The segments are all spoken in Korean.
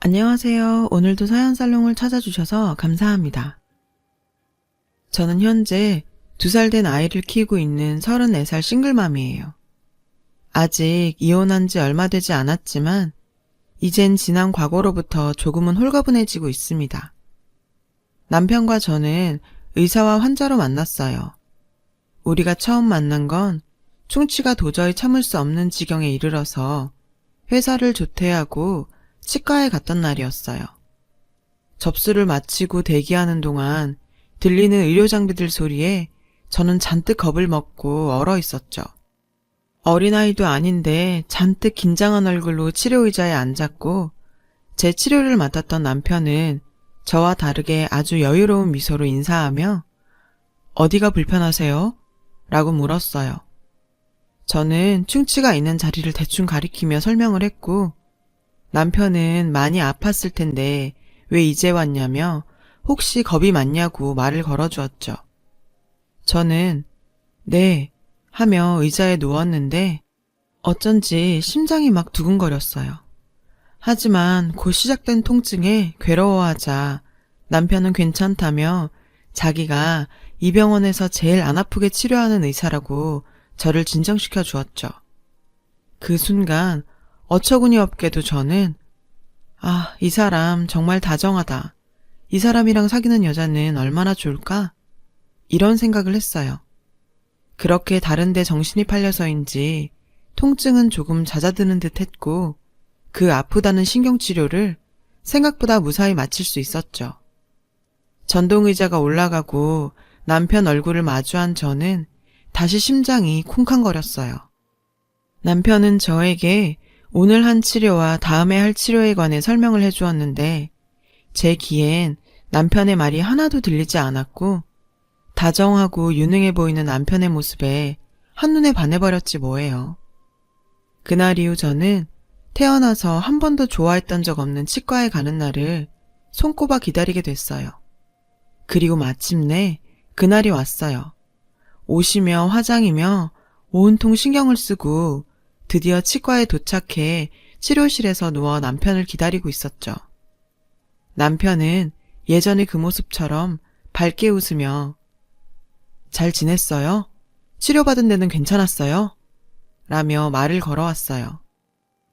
안녕하세요. 오늘도 사연살롱을 찾아주셔서 감사합니다. 저는 현재 2살 된 아이를 키우고 있는 34살 싱글맘이에요. 아직 이혼한 지 얼마 되지 않았지만 이젠 지난 과거로부터 조금은 홀가분해지고 있습니다. 남편과 저는 의사와 환자로 만났어요. 우리가 처음 만난 건 충치가 도저히 참을 수 없는 지경에 이르러서 회사를 조퇴하고 치과에 갔던 날이었어요. 접수를 마치고 대기하는 동안 들리는 의료 장비들 소리에 저는 잔뜩 겁을 먹고 얼어 있었죠. 어린아이도 아닌데 잔뜩 긴장한 얼굴로 치료의자에 앉았고 제 치료를 맡았던 남편은 저와 다르게 아주 여유로운 미소로 인사하며 "어디가 불편하세요?" 라고 물었어요. 저는 충치가 있는 자리를 대충 가리키며 설명을 했고 남편은 많이 아팠을 텐데 왜 이제 왔냐며 혹시 겁이 많냐고 말을 걸어주었죠. 저는 "네" 하며 의자에 누웠는데 어쩐지 심장이 막 두근거렸어요. 하지만 곧 시작된 통증에 괴로워하자 남편은 괜찮다며 자기가 이 병원에서 제일 안 아프게 치료하는 의사라고 저를 진정시켜 주었죠. 그 순간 어처구니 없게도 저는 이 사람 정말 다정하다. 이 사람이랑 사귀는 여자는 얼마나 좋을까? 이런 생각을 했어요. 그렇게 다른 데 정신이 팔려서인지 통증은 조금 잦아드는 듯 했고 그 아프다는 신경치료를 생각보다 무사히 마칠 수 있었죠. 전동의자가 올라가고 남편 얼굴을 마주한 저는 다시 심장이 쿵쾅거렸어요. 남편은 저에게 오늘 한 치료와 다음에 할 치료에 관해 설명을 해주었는데 제 귀엔 남편의 말이 하나도 들리지 않았고 다정하고 유능해 보이는 남편의 모습에 한눈에 반해버렸지 뭐예요. 그날 이후 저는 태어나서 한 번도 좋아했던 적 없는 치과에 가는 날을 손꼽아 기다리게 됐어요. 그리고 마침내 그날이 왔어요. 옷이며 화장이며 온통 신경을 쓰고 드디어 치과에 도착해 치료실에서 누워 남편을 기다리고 있었죠. 남편은 예전의 그 모습처럼 밝게 웃으며 "잘 지냈어요? 치료받은 데는 괜찮았어요?" 라며 말을 걸어왔어요.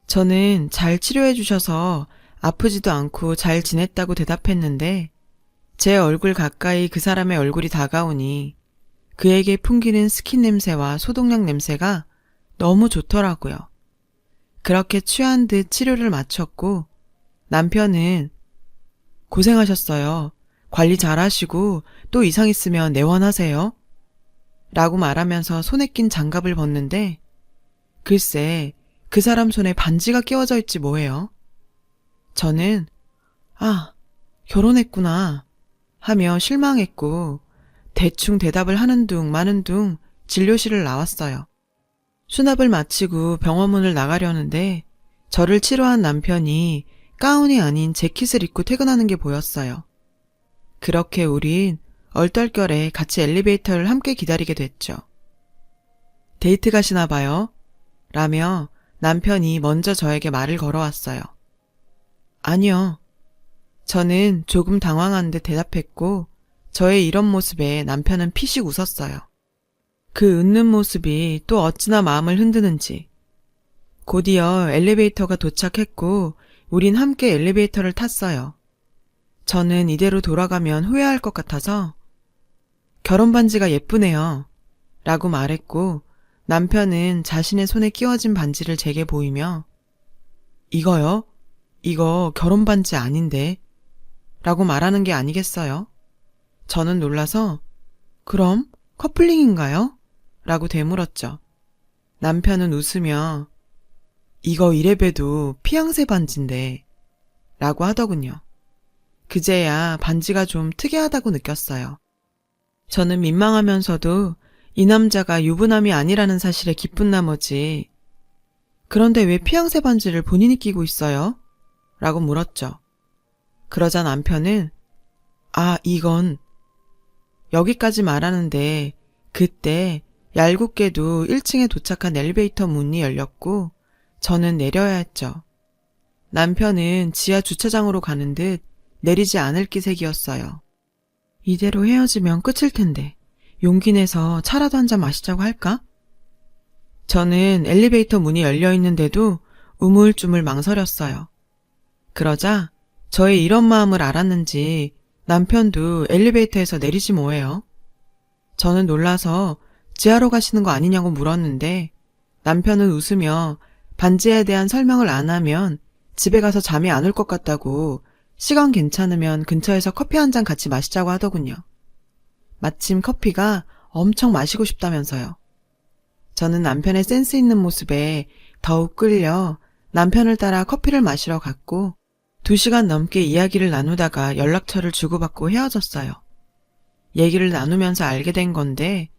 저는 잘 치료해 주셔서 아프지도 않고 잘 지냈다고 대답했는데 제 얼굴 가까이 그 사람의 얼굴이 다가오니 그에게 풍기는 스킨 냄새와 소독약 냄새가 너무 좋더라고요. 그렇게 취한 듯 치료를 마쳤고 남편은 "고생하셨어요. 관리 잘 하시고 또 이상 있으면 내원하세요." 라고 말하면서 손에 낀 장갑을 벗는데 글쎄 그 사람 손에 반지가 끼워져 있지 뭐예요. 저는 결혼했구나 하며 실망했고 대충 대답을 하는 둥 마는 둥 진료실을 나왔어요. 수납을 마치고 병원 문을 나가려는데 저를 치료한 남편이 가운이 아닌 재킷을 입고 퇴근하는 게 보였어요. 그렇게 우린 얼떨결에 같이 엘리베이터를 함께 기다리게 됐죠. "데이트 가시나 봐요?" 라며 남편이 먼저 저에게 말을 걸어왔어요. "아니요." 저는 조금 당황한 듯 대답했고 저의 이런 모습에 남편은 피식 웃었어요. 그 웃는 모습이 또 어찌나 마음을 흔드는지. 곧이어 엘리베이터가 도착했고 우린 함께 엘리베이터를 탔어요. 저는 이대로 돌아가면 후회할 것 같아서 "결혼 반지가 예쁘네요." 라고 말했고 남편은 자신의 손에 끼워진 반지를 제게 보이며 "이거요? 이거 결혼 반지 아닌데?" 라고 말하는 게 아니겠어요? 저는 놀라서 "그럼 커플링인가요?" 라고 되물었죠. 남편은 웃으며 "이거 이래봬도 피앙세 반지인데" 라고 하더군요. 그제야 반지가 좀 특이하다고 느꼈어요. 저는 민망하면서도 이 남자가 유부남이 아니라는 사실에 기쁜 나머지 "그런데 왜 피앙세 반지를 본인이 끼고 있어요?" 라고 물었죠. 그러자 남편은 이건" 여기까지 말하는데 그때 얄궂게도 1층에 도착한 엘리베이터 문이 열렸고 저는 내려야 했죠. 남편은 지하 주차장으로 가는 듯 내리지 않을 기색이었어요. 이대로 헤어지면 끝일 텐데 용기 내서 차라도 한잔 마시자고 할까? 저는 엘리베이터 문이 열려 있는데도 우물쭈물 망설였어요. 그러자 저의 이런 마음을 알았는지 남편도 엘리베이터에서 내리지 뭐예요. 저는 놀라서 지하로 가시는 거 아니냐고 물었는데 남편은 웃으며 반지에 대한 설명을 안 하면 집에 가서 잠이 안 올 것 같다고 시간 괜찮으면 근처에서 커피 한 잔 같이 마시자고 하더군요. 마침 커피가 엄청 마시고 싶다면서요. 저는 남편의 센스 있는 모습에 더욱 끌려 남편을 따라 커피를 마시러 갔고 2시간 넘게 이야기를 나누다가 연락처를 주고받고 헤어졌어요. 얘기를 나누면서 알게 된 건데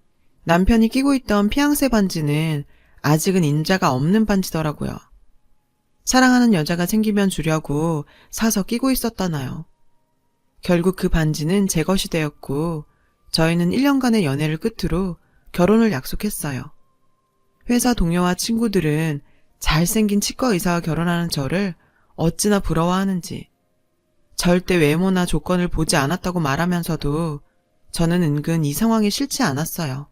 남편이 끼고 있던 피앙세 반지는 아직은 인자가 없는 반지더라고요. 사랑하는 여자가 생기면 주려고 사서 끼고 있었다나요. 결국 그 반지는 제 것이 되었고 저희는 1년간의 연애를 끝으로 결혼을 약속했어요. 회사 동료와 친구들은 잘생긴 치과 의사와 결혼하는 저를 어찌나 부러워하는지 절대 외모나 조건을 보지 않았다고 말하면서도 저는 은근 이 상황이 싫지 않았어요.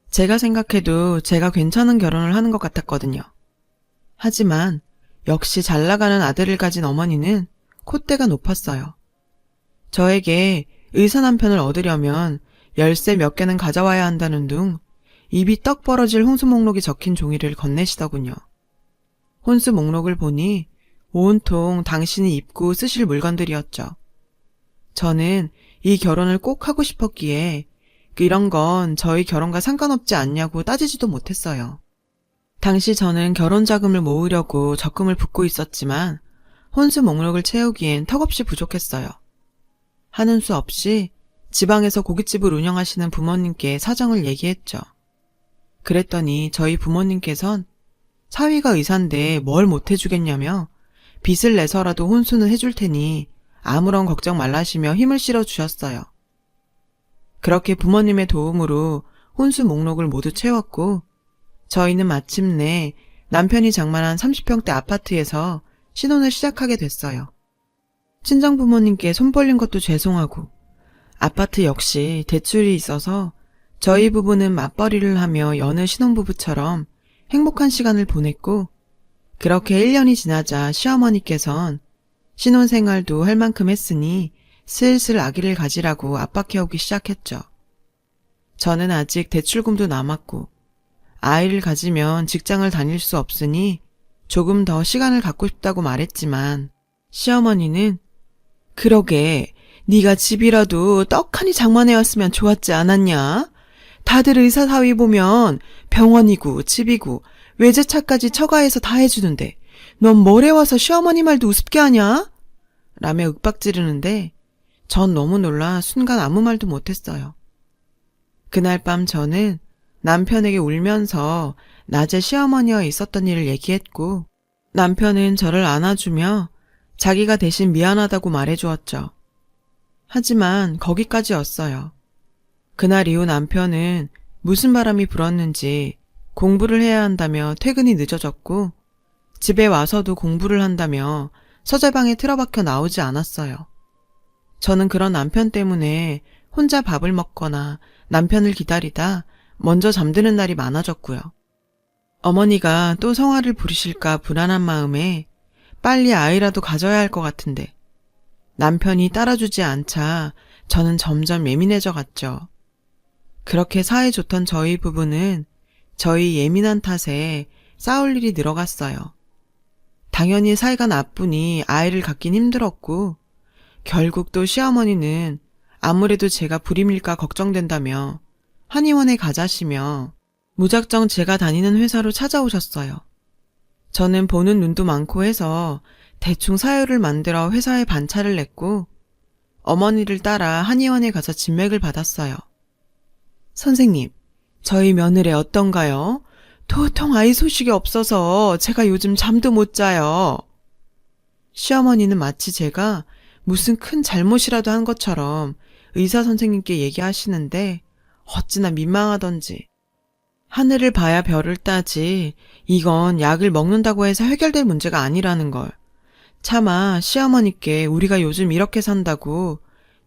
제가 생각해도 제가 괜찮은 결혼을 하는 것 같았거든요. 하지만 역시 잘나가는 아들을 가진 어머니는 콧대가 높았어요. 저에게 의사 남편을 얻으려면 열쇠 몇 개는 가져와야 한다는 둥 입이 떡 벌어질 혼수 목록이 적힌 종이를 건네시더군요. 혼수 목록을 보니 온통 당신이 입고 쓰실 물건들이었죠. 저는 이 결혼을 꼭 하고 싶었기에 이런 건 저희 결혼과 상관없지 않냐고 따지지도 못했어요. 당시 저는 결혼 자금을 모으려고 적금을 붓고 있었지만 혼수 목록을 채우기엔 턱없이 부족했어요. 하는 수 없이 지방에서 고깃집을 운영하시는 부모님께 사정을 얘기했죠. 그랬더니 저희 부모님께선 사위가 의사인데 뭘 못해주겠냐며 빚을 내서라도 혼수는 해줄 테니 아무런 걱정 말라시며 힘을 실어주셨어요. 그렇게 부모님의 도움으로 혼수 목록을 모두 채웠고 저희는 마침내 남편이 장만한 30평대 아파트에서 신혼을 시작하게 됐어요. 친정부모님께 손 벌린 것도 죄송하고 아파트 역시 대출이 있어서 저희 부부는 맞벌이를 하며 여느 신혼부부처럼 행복한 시간을 보냈고 그렇게 1년이 지나자 시어머니께선 신혼생활도 할 만큼 했으니 슬슬 아기를 가지라고 압박해오기 시작했죠. 저는 아직 대출금도 남았고 아이를 가지면 직장을 다닐 수 없으니 조금 더 시간을 갖고 싶다고 말했지만 시어머니는 그러게 네가 집이라도 떡하니 장만해왔으면 좋았지 않았냐? 다들 의사 사위 보면 병원이고 집이고 외제차까지 처가해서 다 해주는데 넌 뭘 해와서 시어머니 말도 우습게 하냐? 라며 윽박지르는데 전 너무 놀라 순간 아무 말도 못했어요. 그날 밤 저는 남편에게 울면서 낮에 시어머니와 있었던 일을 얘기했고 남편은 저를 안아주며 자기가 대신 미안하다고 말해주었죠. 하지만 거기까지였어요. 그날 이후 남편은 무슨 바람이 불었는지 공부를 해야 한다며 퇴근이 늦어졌고 집에 와서도 공부를 한다며 서재방에 틀어박혀 나오지 않았어요. 저는 그런 남편 때문에 혼자 밥을 먹거나 남편을 기다리다 먼저 잠드는 날이 많아졌고요. 어머니가 또 성화를 부리실까 불안한 마음에 빨리 아이라도 가져야 할 것 같은데 남편이 따라주지 않자 저는 점점 예민해져 갔죠. 그렇게 사이 좋던 저희 부부는 저희 예민한 탓에 싸울 일이 늘어갔어요. 당연히 사이가 나쁘니 아이를 갖긴 힘들었고 결국 또 시어머니는 아무래도 제가 불임일까 걱정된다며 한의원에 가자시며 무작정 제가 다니는 회사로 찾아오셨어요. 저는 보는 눈도 많고 해서 대충 사유를 만들어 회사에 반차를 냈고 어머니를 따라 한의원에 가서 진맥을 받았어요. 선생님, 저희 며느리 어떤가요? 도통 아이 소식이 없어서 제가 요즘 잠도 못 자요. 시어머니는 마치 제가 무슨 큰 잘못이라도 한 것처럼 의사 선생님께 얘기하시는데 어찌나 민망하던지. 하늘을 봐야 별을 따지 이건 약을 먹는다고 해서 해결될 문제가 아니라는 걸 차마 시어머니께 우리가 요즘 이렇게 산다고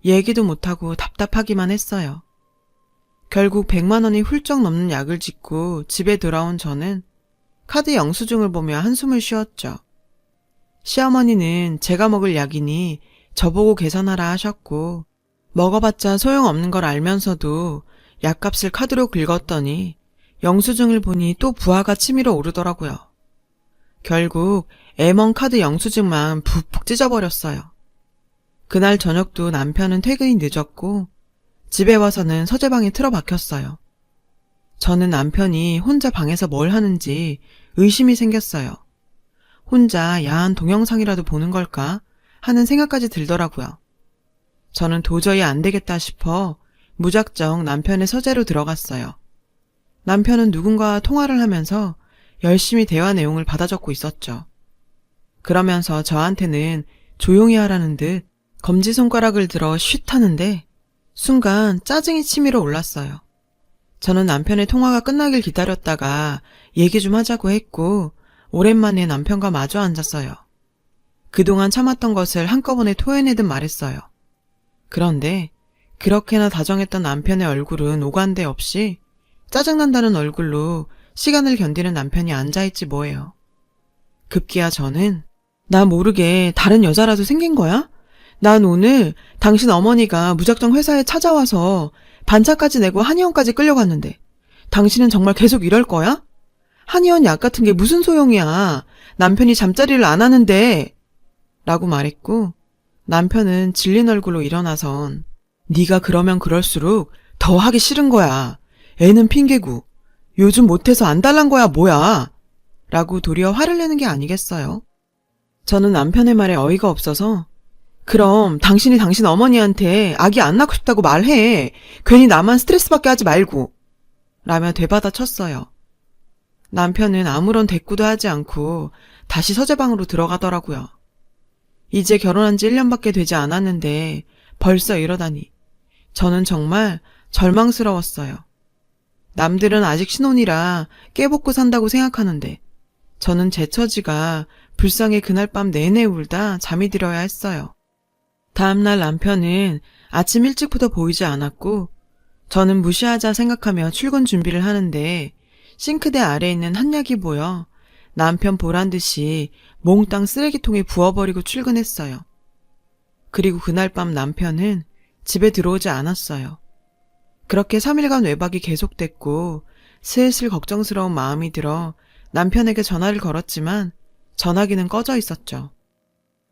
얘기도 못하고 답답하기만 했어요. 결국 100만 원이 훌쩍 넘는 약을 짓고 집에 돌아온 저는 카드 영수증을 보며 한숨을 쉬었죠. 시어머니는 제가 먹을 약이니 저보고 계산하라 하셨고 먹어봤자 소용없는 걸 알면서도 약값을 카드로 긁었더니 영수증을 보니 또 부하가 치밀어 오르더라고요. 결국 M1 카드 영수증만 푹푹 찢어버렸어요. 그날 저녁도 남편은 퇴근이 늦었고 집에 와서는 서재방에 틀어박혔어요. 저는 남편이 혼자 방에서 뭘 하는지 의심이 생겼어요. 혼자 야한 동영상이라도 보는 걸까 하는 생각까지 들더라고요. 저는 도저히 안 되겠다 싶어 무작정 남편의 서재로 들어갔어요. 남편은 누군가와 통화를 하면서 열심히 대화 내용을 받아 적고 있었죠. 그러면서 저한테는 조용히 하라는 듯 검지손가락을 들어 쉿 하는데 순간 짜증이 치밀어 올랐어요. 저는 남편의 통화가 끝나길 기다렸다가 얘기 좀 하자고 했고 오랜만에 남편과 마주 앉았어요. 그동안 참았던 것을 한꺼번에 토해내듯 말했어요. 그런데 그렇게나 다정했던 남편의 얼굴은 오간데 없이 짜증난다는 얼굴로 시간을 견디는 남편이 앉아있지 뭐예요. 급기야 저는 나 모르게 다른 여자라도 생긴 거야? 난 오늘 당신 어머니가 무작정 회사에 찾아와서 반차까지 내고 한의원까지 끌려갔는데 당신은 정말 계속 이럴 거야? 한의원 약 같은 게 무슨 소용이야. 남편이 잠자리를 안 하는데 라고 말했고 남편은 질린 얼굴로 일어나선 네가 그러면 그럴수록 더 하기 싫은 거야. 애는 핑계고 요즘 못해서 안 달란 거야 뭐야 라고 도리어 화를 내는 게 아니겠어요. 저는 남편의 말에 어이가 없어서 그럼 당신이 당신 어머니한테 아기 안 낳고 싶다고 말해. 괜히 나만 스트레스 받게 하지 말고 라며 되받아 쳤어요. 남편은 아무런 대꾸도 하지 않고 다시 서재방으로 들어가더라고요. 이제 결혼한 지 1년밖에 되지 않았는데 벌써 이러다니 저는 정말 절망스러웠어요. 남들은 아직 신혼이라 깨복고 산다고 생각하는데 저는 제 처지가 불쌍해 그날 밤 내내 울다 잠이 들어야 했어요. 다음날 남편은 아침 일찍부터 보이지 않았고 저는 무시하자 생각하며 출근 준비를 하는데 싱크대 아래에 있는 한약이 보여 남편 보란 듯이 몽땅 쓰레기통에 부어버리고 출근했어요. 그리고 그날 밤 남편은 집에 들어오지 않았어요. 그렇게 3일간 외박이 계속됐고 슬슬 걱정스러운 마음이 들어 남편에게 전화를 걸었지만 전화기는 꺼져 있었죠.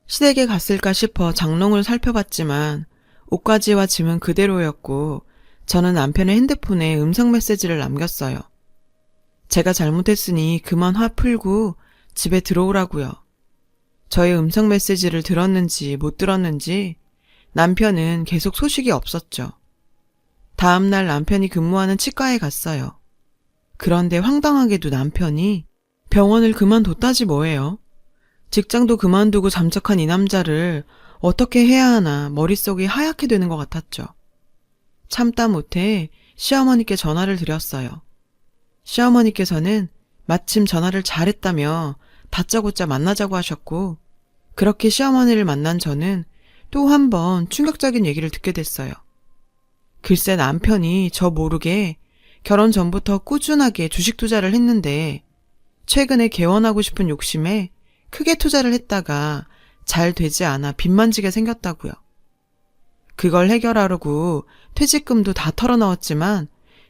시댁에 갔을까 싶어 장롱을 살펴봤지만 옷가지와 짐은 그대로였고 저는 남편의 핸드폰에 음성 메시지를 남겼어요. 제가 잘못했으니 그만 화 풀고 집에 들어오라고요. 저의 음성 메시지를 들었는지 못 들었는지 남편은 계속 소식이 없었죠. 다음날 남편이 근무하는 치과에 갔어요. 그런데 황당하게도 남편이 병원을 그만뒀다지 뭐예요. 직장도 그만두고 잠적한 이 남자를 어떻게 해야 하나 머릿속이 하얗게 되는 것 같았죠. 참다 못해 시어머니께 전화를 드렸어요. 시어머니께서는 마침 전화를 잘했다며 다짜고짜 만나자고 하셨고 그렇게 시어머니를 만난 저는 또 한 번 충격적인 얘기를 듣게 됐어요. 글쎄 남편이 저 모르게 결혼 전부터 꾸준하게 주식 투자를 했는데 최근에 개원하고 싶은 욕심에 크게 투자를 했다가 잘 되지 않아 빚만 지게 생겼다고요. 그걸 해결하려고 퇴직금도 다 털어넣었지만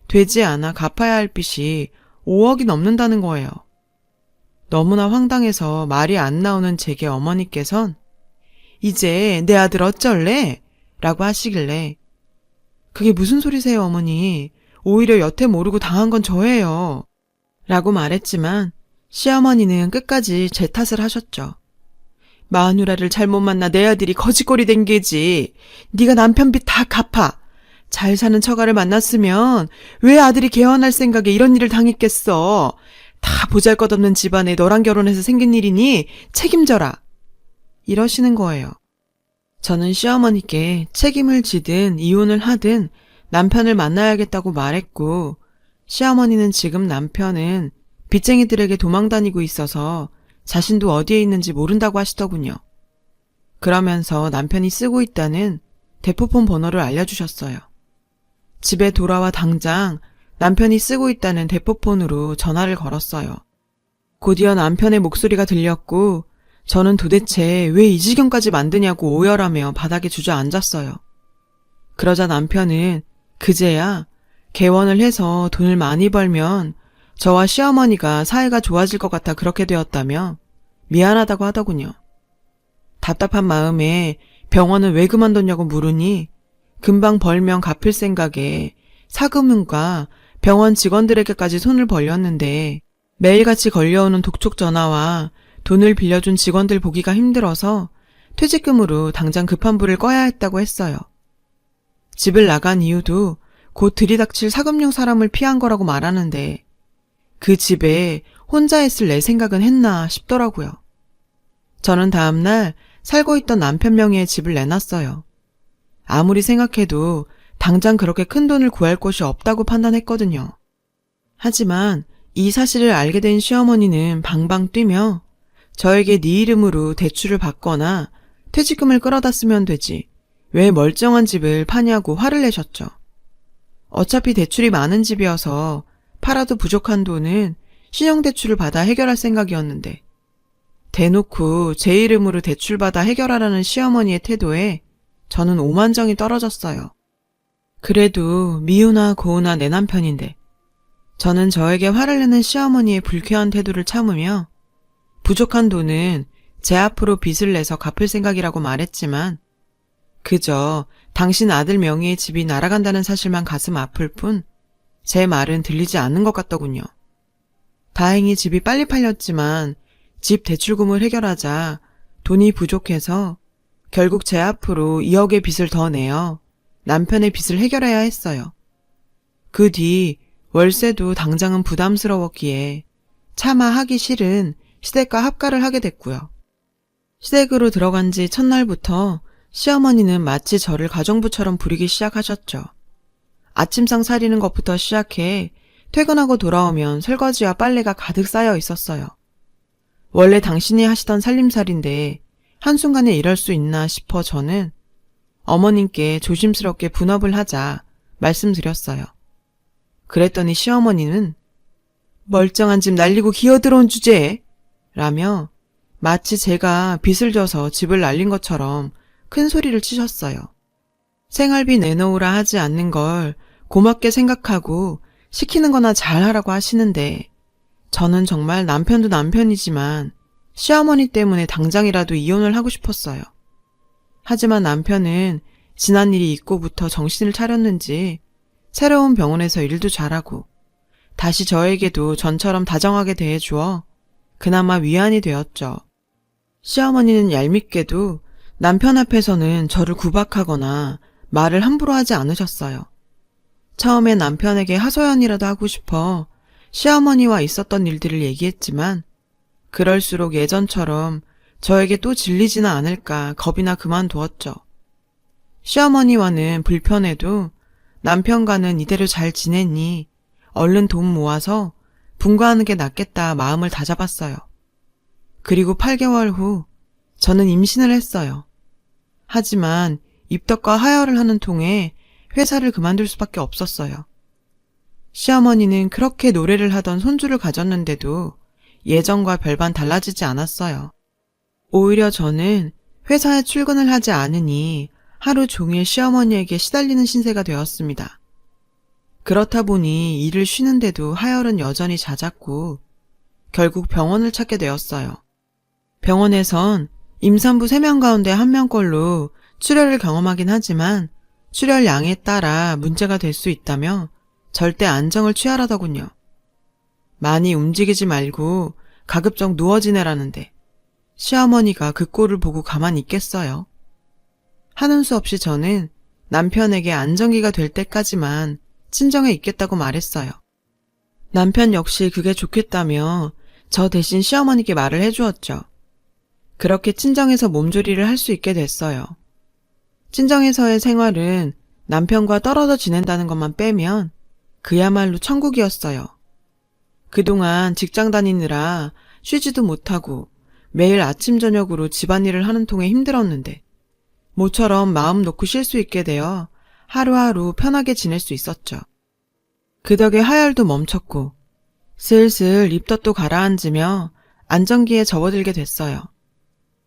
되지 않아 갚아야 할 빚이 5억이 넘는다는 거예요. 너무나 황당해서 말이 안 나오는 제게 어머니께선 이제 내 아들 어쩔래? 라고 하시길래 그게 무슨 소리세요 어머니. 오히려 여태 모르고 당한 건 저예요. 라고 말했지만 시어머니는 끝까지 제 탓을 하셨죠. 마누라를 잘못 만나 내 아들이 거지꼴이 된 게지. 네가 남편 빚 다 갚아. 잘 사는 처가를 만났으면 왜 아들이 개헌할 생각에 이런 일을 당했겠어. 다 보잘것없는 집안에 너랑 결혼해서 생긴 일이니 책임져라. 이러시는 거예요. 저는 시어머니께 책임을 지든 이혼을 하든 남편을 만나야겠다고 말했고 시어머니는 지금 남편은 빚쟁이들에게 도망다니고 있어서 자신도 어디에 있는지 모른다고 하시더군요. 그러면서 남편이 쓰고 있다는 대포폰 번호를 알려주셨어요. 집에 돌아와 당장 남편이 쓰고 있다는 대포폰으로 전화를 걸었어요. 곧이어 남편의 목소리가 들렸고 저는 도대체 왜 이 지경까지 만드냐고 오열하며 바닥에 주저앉았어요. 그러자 남편은 그제야 개원을 해서 돈을 많이 벌면 저와 시어머니가 사이가 좋아질 것 같아 그렇게 되었다며 미안하다고 하더군요. 답답한 마음에 병원을 왜 그만뒀냐고 물으니 금방 벌면 갚을 생각에 사금융과 병원 직원들에게까지 손을 벌렸는데 매일같이 걸려오는 독촉 전화와 돈을 빌려준 직원들 보기가 힘들어서 퇴직금으로 당장 급한 불을 꺼야 했다고 했어요. 집을 나간 이유도 곧 들이닥칠 사금융 사람을 피한 거라고 말하는데 그 집에 혼자 있을 내 생각은 했나 싶더라고요. 저는 다음날 살고 있던 남편 명의의 집을 내놨어요. 아무리 생각해도 당장 그렇게 큰 돈을 구할 곳이 없다고 판단했거든요. 하지만 이 사실을 알게 된 시어머니는 방방 뛰며 저에게 네 이름으로 대출을 받거나 퇴직금을 끌어다 쓰면 되지 왜 멀쩡한 집을 파냐고 화를 내셨죠. 어차피 대출이 많은 집이어서 팔아도 부족한 돈은 신용대출을 받아 해결할 생각이었는데 대놓고 제 이름으로 대출받아 해결하라는 시어머니의 태도에 저는 오만정이 떨어졌어요. 그래도 미우나 고우나 내 남편인데 저는 저에게 화를 내는 시어머니의 불쾌한 태도를 참으며 부족한 돈은 제 앞으로 빚을 내서 갚을 생각이라고 말했지만 그저 당신 아들 명의의 집이 날아간다는 사실만 가슴 아플 뿐 제 말은 들리지 않는 것 같더군요. 다행히 집이 빨리 팔렸지만 집 대출금을 해결하자 돈이 부족해서 결국 제 앞으로 2억의 빚을 더 내어 남편의 빚을 해결해야 했어요. 그 뒤 월세도 당장은 부담스러웠기에 차마 하기 싫은 시댁과 합가를 하게 됐고요. 시댁으로 들어간 지 첫날부터 시어머니는 마치 저를 가정부처럼 부리기 시작하셨죠. 아침상 차리는 것부터 시작해 퇴근하고 돌아오면 설거지와 빨래가 가득 쌓여 있었어요. 원래 당신이 하시던 살림살인데 한순간에 이럴 수 있나 싶어 저는 어머님께 조심스럽게 분업을 하자 말씀드렸어요. 그랬더니 시어머니는 멀쩡한 집 날리고 기어들어온 주제에 라며 마치 제가 빚을 져서 집을 날린 것처럼 큰 소리를 치셨어요. 생활비 내놓으라 하지 않는 걸 고맙게 생각하고 시키는 거나 잘하라고 하시는데 저는 정말 남편도 남편이지만 시어머니 때문에 당장이라도 이혼을 하고 싶었어요. 하지만 남편은 지난 일이 있고부터 정신을 차렸는지 새로운 병원에서 일도 잘하고 다시 저에게도 전처럼 다정하게 대해주어 그나마 위안이 되었죠. 시어머니는 얄밉게도 남편 앞에서는 저를 구박하거나 말을 함부로 하지 않으셨어요. 처음에 남편에게 하소연이라도 하고 싶어 시어머니와 있었던 일들을 얘기했지만 그럴수록 예전처럼 저에게 또 질리지는 않을까 겁이나 그만두었죠. 시어머니와는 불편해도 남편과는 이대로 잘 지내니 얼른 돈 모아서 분가하는 게 낫겠다 마음을 다잡았어요. 그리고 8개월 후 저는 임신을 했어요. 하지만 입덧과 하혈을 하는 통에 회사를 그만둘 수밖에 없었어요. 시어머니는 그렇게 노래를 하던 손주를 가졌는데도 예전과 별반 달라지지 않았어요. 오히려 저는 회사에 출근을 하지 않으니 하루 종일 시어머니에게 시달리는 신세가 되었습니다. 그렇다 보니 일을 쉬는데도 하혈은 여전히 잦았고 결국 병원을 찾게 되었어요. 병원에선 임산부 3명 가운데 1명꼴로 출혈을 경험하긴 하지만 출혈량에 따라 문제가 될 수 있다며 절대 안정을 취하라더군요. 많이 움직이지 말고 가급적 누워 지내라는데 시어머니가 그 꼴을 보고 가만히 있겠어요. 하는 수 없이 저는 남편에게 안정기가 될 때까지만 친정에 있겠다고 말했어요. 남편 역시 그게 좋겠다며 저 대신 시어머니께 말을 해주었죠. 그렇게 친정에서 몸조리를 할 수 있게 됐어요. 친정에서의 생활은 남편과 떨어져 지낸다는 것만 빼면 그야말로 천국이었어요. 그동안 직장 다니느라 쉬지도 못하고 매일 아침 저녁으로 집안일을 하는 통에 힘들었는데 모처럼 마음 놓고 쉴 수 있게 되어 하루하루 편하게 지낼 수 있었죠. 그 덕에 하혈도 멈췄고 슬슬 입덧도 가라앉으며 안정기에 접어들게 됐어요.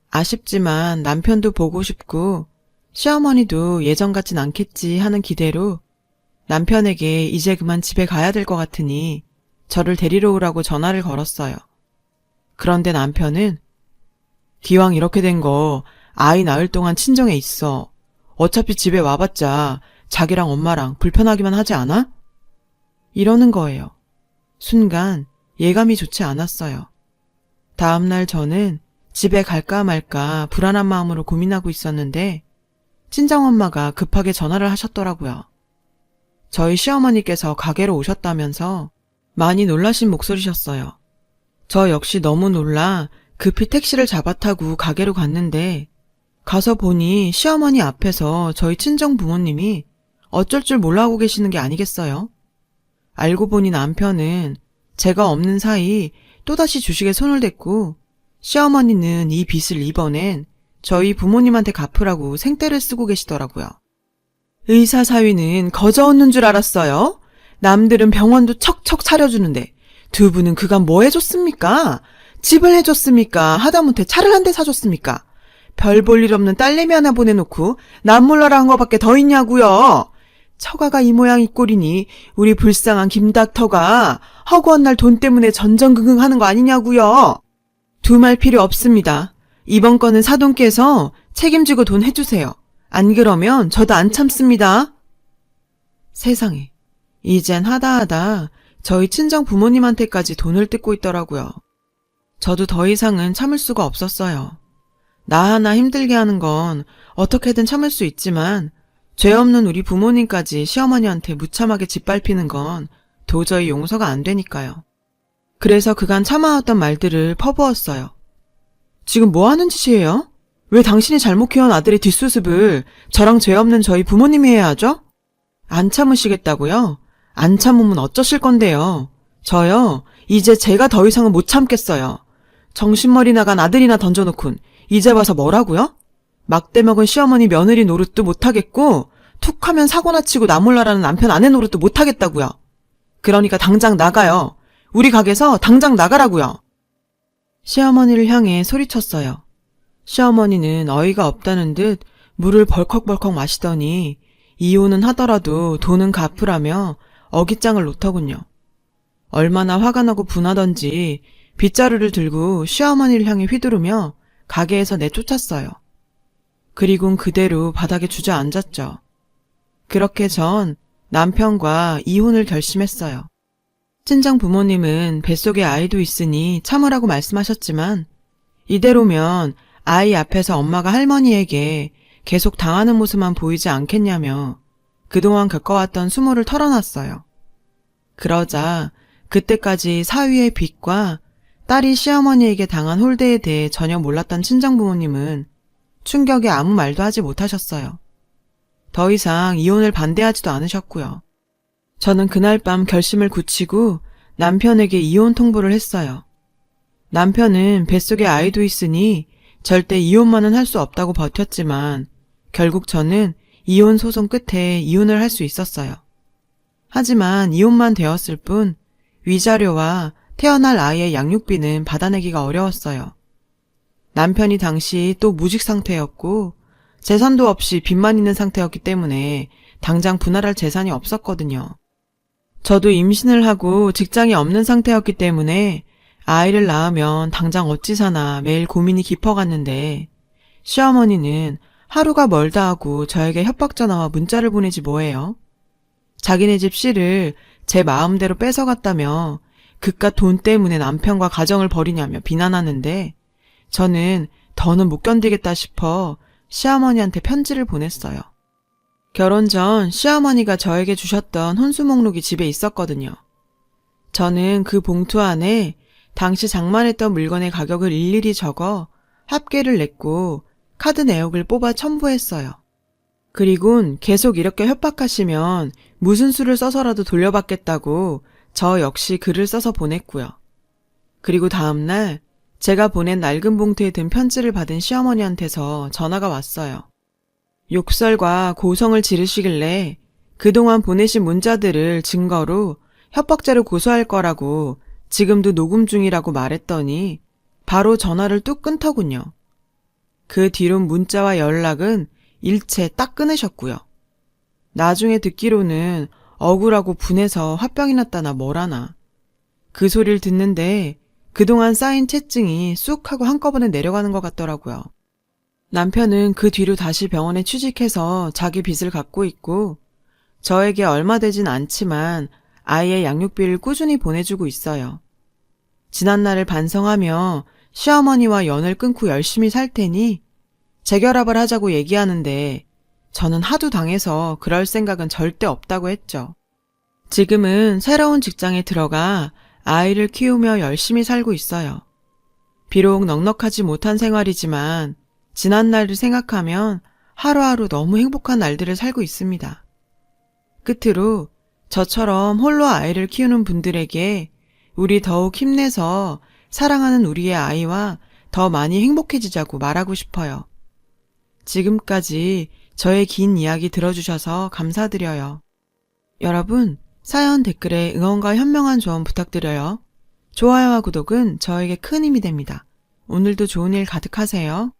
아쉽지만 남편도 보고 싶고 시어머니도 예전 같진 않겠지 하는 기대로 남편에게 이제 그만 집에 가야 될 것 같으니 저를 데리러 오라고 전화를 걸었어요. 그런데 남편은 기왕 이렇게 된 거 아이 낳을 동안 친정에 있어. 어차피 집에 와봤자 자기랑 엄마랑 불편하기만 하지 않아? 이러는 거예요. 순간 예감이 좋지 않았어요. 다음날 저는 집에 갈까 말까 불안한 마음으로 고민하고 있었는데 친정엄마가 급하게 전화를 하셨더라고요. 저희 시어머니께서 가게로 오셨다면서 많이 놀라신 목소리셨어요. 저 역시 너무 놀라 급히 택시를 잡아 타고 가게로 갔는데 가서 보니 시어머니 앞에서 저희 친정 부모님이 어쩔 줄 몰라 하고 계시는 게 아니겠어요? 알고 보니 남편은 제가 없는 사이 또다시 주식에 손을 댔고 시어머니는 이 빚을 이번엔 저희 부모님한테 갚으라고 생떼를 쓰고 계시더라고요. 의사 사위는 거저 얻는 줄 알았어요? 남들은 병원도 척척 차려주는데 두 분은 그간 뭐 해줬습니까? 집을 해줬습니까? 하다못해 차를 한 대 사줬습니까? 별 볼 일 없는 딸내미 하나 보내놓고 남 몰라라 한 거밖에 더 있냐고요. 처가가 이 모양 이 꼴이니 우리 불쌍한 김닥터가 허구한 날 돈 때문에 전전긍긍하는 거 아니냐고요. 두말 필요 없습니다. 이번 건은 사돈께서 책임지고 돈 해주세요. 안 그러면 저도 안 참습니다. 세상에, 이젠 하다하다 저희 친정 부모님한테까지 돈을 뜯고 있더라고요. 저도 더 이상은 참을 수가 없었어요. 나 하나 힘들게 하는 건 어떻게든 참을 수 있지만 죄 없는 우리 부모님까지 시어머니한테 무참하게 짓밟히는 건 도저히 용서가 안 되니까요. 그래서 그간 참아왔던 말들을 퍼부었어요. 지금 뭐 하는 짓이에요? 왜 당신이 잘못 키운 아들의 뒷수습을 저랑 죄 없는 저희 부모님이 해야 하죠? 안 참으시겠다고요? 안 참으면 어쩌실 건데요? 저요, 이제 제가 더 이상은 못 참겠어요. 정신머리 나간 아들이나 던져놓곤 이제 와서 뭐라고요? 막대 먹은 시어머니 며느리 노릇도 못하겠고 툭하면 사고나 치고 나 몰라라는 남편 아내 노릇도 못하겠다고요. 그러니까 당장 나가요. 우리 가게에서 당장 나가라고요. 시어머니를 향해 소리쳤어요. 시어머니는 어이가 없다는 듯 물을 벌컥벌컥 마시더니 이혼은 하더라도 돈은 갚으라며 어깃장을 놓더군요. 얼마나 화가 나고 분하던지 빗자루를 들고 시어머니를 향해 휘두르며 가게에서 내쫓았어요. 그리곤 그대로 바닥에 주저앉았죠. 그렇게 전 남편과 이혼을 결심했어요. 친정 부모님은 뱃속에 아이도 있으니 참으라고 말씀하셨지만 이대로면 아이 앞에서 엄마가 할머니에게 계속 당하는 모습만 보이지 않겠냐며 그동안 겪어왔던 수모를 털어놨어요. 그러자 그때까지 사위의 빚과 딸이 시어머니에게 당한 홀대에 대해 전혀 몰랐던 친정 부모님은 충격에 아무 말도 하지 못하셨어요. 더 이상 이혼을 반대하지도 않으셨고요. 저는 그날 밤 결심을 굳히고 남편에게 이혼 통보를 했어요. 남편은 뱃속에 아이도 있으니 절대 이혼만은 할 수 없다고 버텼지만 결국 저는 이혼 소송 끝에 이혼을 할 수 있었어요. 하지만 이혼만 되었을 뿐 위자료와 태어날 아이의 양육비는 받아내기가 어려웠어요. 남편이 당시 또 무직 상태였고 재산도 없이 빚만 있는 상태였기 때문에 당장 분할할 재산이 없었거든요. 저도 임신을 하고 직장이 없는 상태였기 때문에 아이를 낳으면 당장 어찌 사나 매일 고민이 깊어갔는데 시어머니는 하루가 멀다 하고 저에게 협박 전화와 문자를 보내지 뭐예요. 자기네 집 씨를 제 마음대로 뺏어갔다며 그깟 돈 때문에 남편과 가정을 벌이냐며 비난하는데 저는 더는 못 견디겠다 싶어 시어머니한테 편지를 보냈어요. 결혼 전 시어머니가 저에게 주셨던 혼수 목록이 집에 있었거든요. 저는 그 봉투 안에 당시 장만했던 물건의 가격을 일일이 적어 합계를 냈고 카드 내역을 뽑아 첨부했어요. 그리곤 계속 이렇게 협박하시면 무슨 수를 써서라도 돌려받겠다고 저 역시 글을 써서 보냈고요. 그리고 다음날 제가 보낸 낡은 봉투에 든 편지를 받은 시어머니한테서 전화가 왔어요. 욕설과 고성을 지르시길래 그동안 보내신 문자들을 증거로 협박죄로 고소할 거라고 지금도 녹음 중이라고 말했더니 바로 전화를 뚝 끊더군요. 그 뒤론 문자와 연락은 일체 딱 끊으셨고요. 나중에 듣기로는 억울하고 분해서 화병이 났다나 뭐라나. 그 소리를 듣는데 그동안 쌓인 채증이 쑥 하고 한꺼번에 내려가는 것 같더라고요. 남편은 그 뒤로 다시 병원에 취직해서 자기 빚을 갚고 있고 저에게 얼마 되진 않지만 아이의 양육비를 꾸준히 보내주고 있어요. 지난날을 반성하며 시어머니와 연을 끊고 열심히 살 테니 재결합을 하자고 얘기하는데 저는 하도 당해서 그럴 생각은 절대 없다고 했죠. 지금은 새로운 직장에 들어가 아이를 키우며 열심히 살고 있어요. 비록 넉넉하지 못한 생활이지만 지난날을 생각하면 하루하루 너무 행복한 날들을 살고 있습니다. 끝으로 저처럼 홀로 아이를 키우는 분들에게 우리 더욱 힘내서 사랑하는 우리의 아이와 더 많이 행복해지자고 말하고 싶어요. 지금까지 저의 긴 이야기 들어주셔서 감사드려요. 여러분, 사연 댓글에 응원과 현명한 조언 부탁드려요. 좋아요와 구독은 저에게 큰 힘이 됩니다. 오늘도 좋은 일 가득하세요.